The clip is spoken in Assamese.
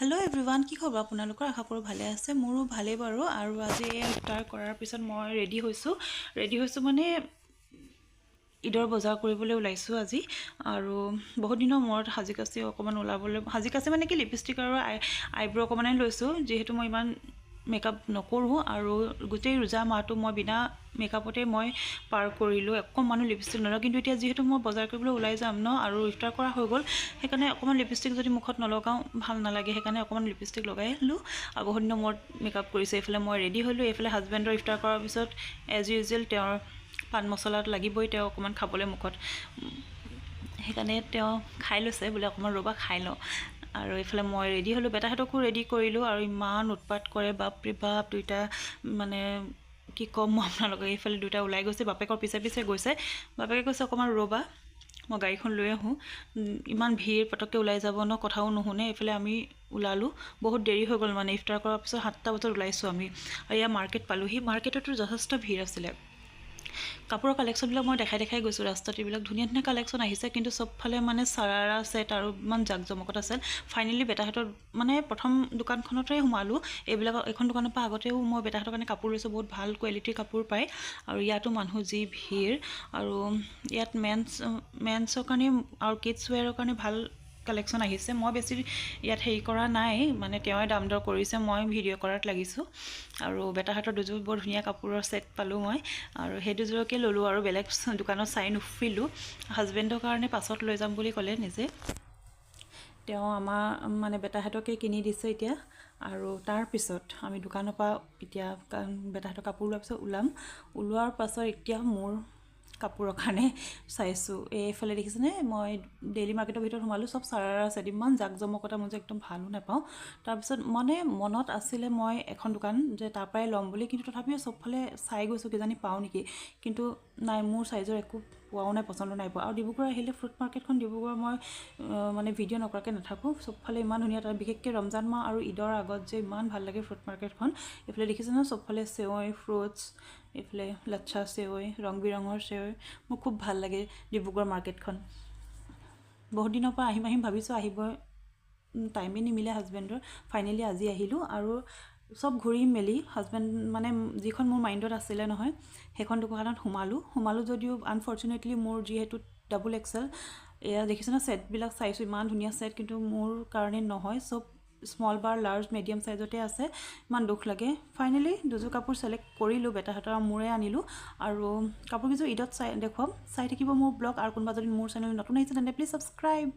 हेलो एवरीवन কি খবৰ আপোনালোকৰ আশা কৰো ভালে আছে মোৰো ভালে বাৰু আৰু আজি ইফতাৰ কৰাৰ পিছত মই ৰেডি হৈছো মানে ঈদৰ বজাৰ কৰিবলৈ ওলাইছো আজি আৰু বহুত দিনৰ মূৰত হাজিকাছি অকমান ওলাবলৈ হাজিকাছি মানে কি লিপষ্টিক আৰু আইব্ৰো অকমানে লৈছো যেহেতু মই ইমান মেকআপ নকৰো আৰু গোটেই ৰোজা মাহটো মই বিনা মেকআপতে মই পাৰ কৰিলো অকমানো লিপষ্টিক নলগাও কিন্তু এতিয়া যেহেতু মই বজাৰ কৰিবলৈ ওলাই যাম ন আৰু ইফতাৰ কৰা হৈ গল সেইকাৰণে অকমান লিপষ্টিক যদি মুখত নলগাও ভাল নালাগে সেইকাৰণে অকমান লিপষ্টিক লগাইলো আৰু বহুত দিনৰ মূৰত মেকআপ কৰিছে এফালে মই ৰেডি হলো এফালে হাজবেণ্ডৰ ইফতাৰ কৰাৰ পিছত এজ ইউজুৱেল তেওঁৰ পান মছলাত লাগিবই তেওঁ অকমান খাবলৈ মুখত সেইকাৰণে তেওঁ খাই লৈছে বোলে অকমান ৰবা খাই লওঁ আৰু এফালে মই ৰেডি হলো বেটাহেতকো ৰেডি কৰিলো আৰু ইমান উৎপাত কৰে বাপৰে বাপ দুইটা মানে কি কম মই আপোনালোকক এইফালে দুইটা ওলাই গৈছে বাপেকৰ পিছে পিছে গৈছে বাপেকে কৈছে অকমান ৰবা মই গাড়ীখন লৈ আহোঁ ইমান ভিৰ পটককৈ ওলাই যাব ন কথাও নুশুনে এইফালে আমি ওলালো বহুত দেৰি হৈ গ'ল মানে ইফতাৰ কৰাৰ পিছত 7টা বজাত ওলাইছোঁ আমি আৰু ইয়াৰ মাৰ্কেট পালোহি মাৰ্কেটতো যথেষ্ট ভিৰ আছিলে কাপোৰৰ কালেকশ্যনবিলাক মই দেখাই গৈছোঁ ৰাস্তাত এইবিলাক ধুনীয়া ধুনীয়া কালেকশ্যন আহিছে কিন্তু চবফালে মানে চাৰাৰা সেট আৰু ইমান জাকজমকত আছিল ফাইনেলি বেটাহঁতৰ মানে প্ৰথম দোকানখনতে সোমালোঁ এইবিলাক এখন দোকানৰ পৰা আগতেও মই বেটাহঁতৰ কাৰণে কাপোৰ লৈছোঁ বহুত ভাল কোৱালিটিৰ কাপোৰ পায় আৰু ইয়াতো মানুহ যি ভিৰ আৰু ইয়াত মেন্সৰ কাৰণে আৰু কিডছ ৱেৰৰ কাৰণে ভাল কালেকশ্যন আহিছে মই বেছি ইয়াত হেৰি কৰা নাই মানে তেওঁই দাম দৰ কৰিছে মই ভিডিঅ' কৰাত লাগিছোঁ আৰু বেটাহঁতৰ দুযোৰ বৰ ধুনীয়া কাপোৰৰ সেট পালোঁ মই আৰু সেই দুযোৰকে ল'লোঁ আৰু বেলেগ দোকানত চাই নুফুৰিলোঁ হাজবেণ্ডৰ কাৰণে পাছত লৈ যাম বুলি ক'লে নিজে তেওঁ আমাৰ মানে বেটাহঁতকে কিনি দিছে এতিয়া আৰু তাৰ পিছত আমি দোকানৰ পৰা এতিয়া বেটাহঁতৰ কাপোৰ লোৱাৰ পিছত ওলোৱাৰ পাছত এতিয়া মোৰ কাপোৰৰ কাৰণে চাইছোঁ এইফালে দেখিছেনে মই ডেইলি মাৰ্কেটৰ ভিতৰত সোমালোঁ চব চাৰাৰা আছে ইমান জাকজমকতা মই যে একদম ভালো নাপাওঁ তাৰপিছত মানে মনত আছিলে মই এখন দোকান যে তাৰ পৰাই ল'ম বুলি কিন্তু তথাপিও চবফালে চাই গৈছোঁ কিজানি পাওঁ নেকি কিন্তু নাই মোৰ চাইজৰ একো পোৱাও নাই পচন্দ নাই পোৱা আৰু ডিব্ৰুগড় আহিলে ফ্ৰুট মাৰ্কেটখন ডিব্ৰুগড় মই মানে ভিডিঅ' নকৰাকৈ নাথাকোঁ চবফালে ইমান ধুনীয়া তাত বিশেষকৈ ৰমজান মাহ আৰু ঈদৰ আগত যে ইমান ভাল লাগে ফ্ৰুট মাৰ্কেটখন এইফালে দেখিছে ন চবফালে চেৱৈ ফ্ৰুটছ এইফালে লাচ্ছা চেৱৈ ৰং বিৰঙৰ চেৱৈ মোৰ খুব ভাল লাগে ডিব্ৰুগড় মাৰ্কেটখন বহুত দিনৰ পৰা আহিম ভাবিছোঁ আহিব টাইমে নিমিলে হাজবেণ্ডৰ ফাইনেলি আজি আহিলোঁ আৰু সব ঘূৰি মেলি হাজবেণ্ড মানে যিখন মোৰ মাইণ্ডত আছিলে নহয় সেইখন দোকানত সোমালোঁ যদিও আনফৰ্চুনেটলি মোৰ যিহেতু ডাবল এক্সেল এয়া দেখিছে না সেটবিলাক চাইছোঁ ইমান ধুনীয়া সেট কিন্তু মোৰ কাৰণে নহয় সব স্মল বাৰ লাৰ্জ মিডিয়াম সাইজতে আছে ইমান দুখ লাগে ফাইনেলি দুযোৰ কাপোৰ সিলেক্ট কৰিলোঁ বেটাহঁতৰ মোৰে আনিলোঁ আৰু কাপোৰ কিছু ঈদত চাই দেখুৱাম চাই থাকিব মোৰ ব্লগ আৰু কোনোবা যদি মোৰ চেনেল নতুন আহিছে তেন্তে প্লিজ সাবস্ক্ৰাইব